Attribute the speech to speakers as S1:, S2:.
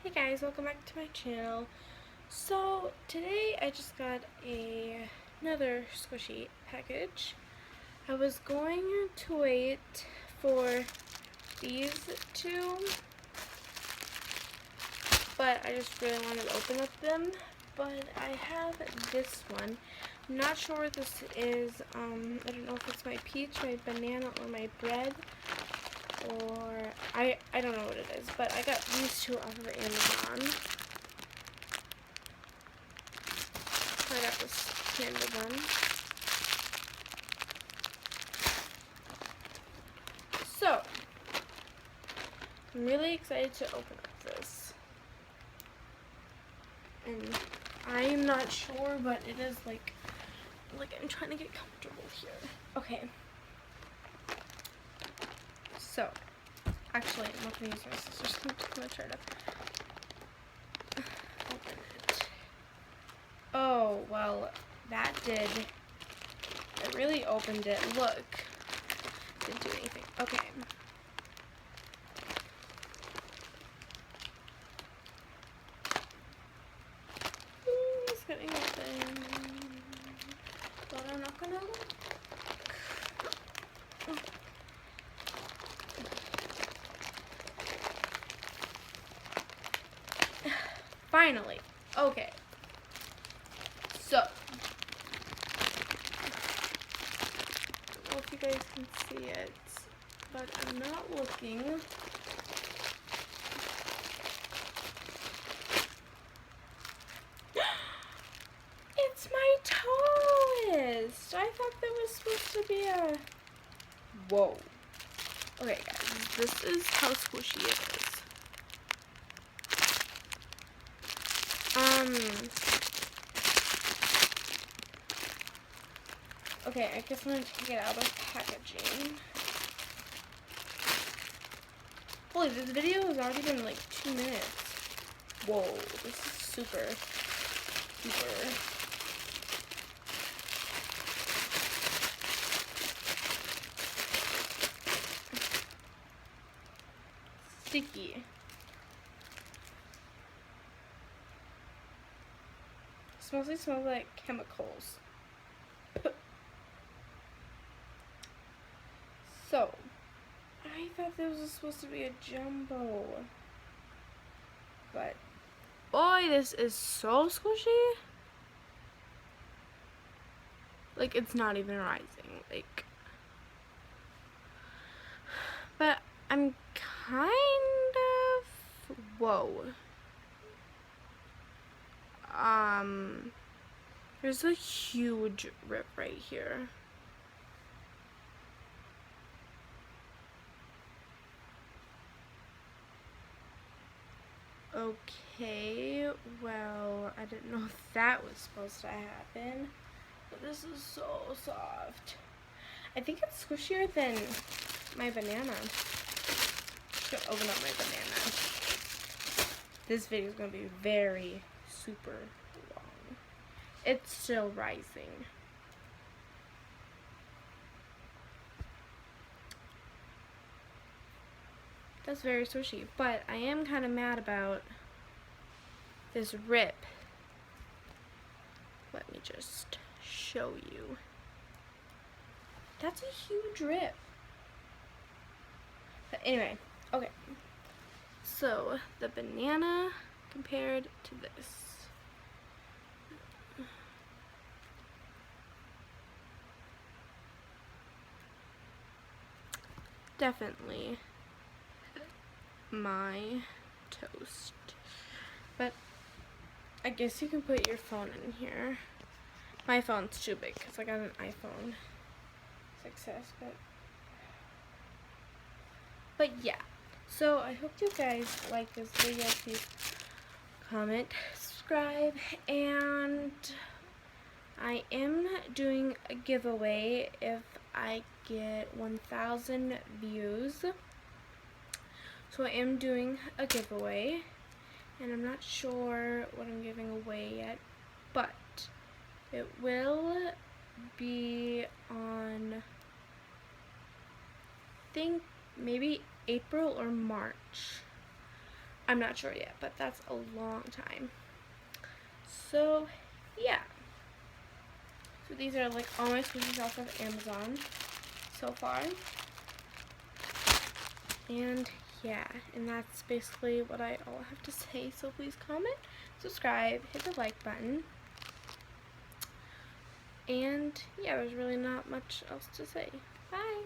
S1: Hey guys, welcome back to my channel. So today I just got another squishy package. I was going to wait for these two, but I just really wanted to open up them. But I have this one. I'm not sure what this is. I don't know if it's my peach, my banana, or my bread. Or I don't know what it is, but I got these two off of Amazon. I got this panda one. So I'm really excited to open up this. And I am not sure, but it is like I'm trying to get comfortable here. Okay. So actually I'm not gonna use my scissors. I'm just gonna try to open it. Oh well, that did. It really opened it. Look. Didn't do anything. Okay. It's getting open. But I'm not gonna look. Finally. Okay. So, I don't know if you guys can see it, but I'm not looking. It's my toast! I thought that was supposed to be a... Whoa. Okay, guys, this is how squishy it is. Okay, I guess I'm gonna take it out of packaging. Holy, this video has already been like 2 minutes. Whoa, this is super sticky. It mostly smells like chemicals. So, I thought this was supposed to be a jumbo. But, boy, this is so squishy. Like, it's not even rising. Like, but I'm kind of, whoa. There's a huge rip right here. Okay, well, I didn't know if that was supposed to happen, but this is so soft. I think it's squishier than my banana. I'm just gonna open up my banana. This video is gonna be very super long. It's still rising. That's very squishy, but I am kind of mad about this rip. Let me just show you. That's a huge rip. But anyway, okay. So, the banana compared to this. Definitely my toast. But I guess you can put your phone in here. My phone's too big because I got an iPhone 6S, but yeah. So I hope you guys like this video. Please comment, subscribe, and I am doing a giveaway if I get 1,000 views. So I am doing a giveaway, and I'm not sure what I'm giving away yet, but it will be on, I think, maybe April or March. I'm not sure yet, but that's a long time. So, yeah. So these are like all my squishies off of Amazon so far. And yeah, and that's basically what I all have to say. So please comment, subscribe, hit the like button. And yeah, there's really not much else to say. Bye!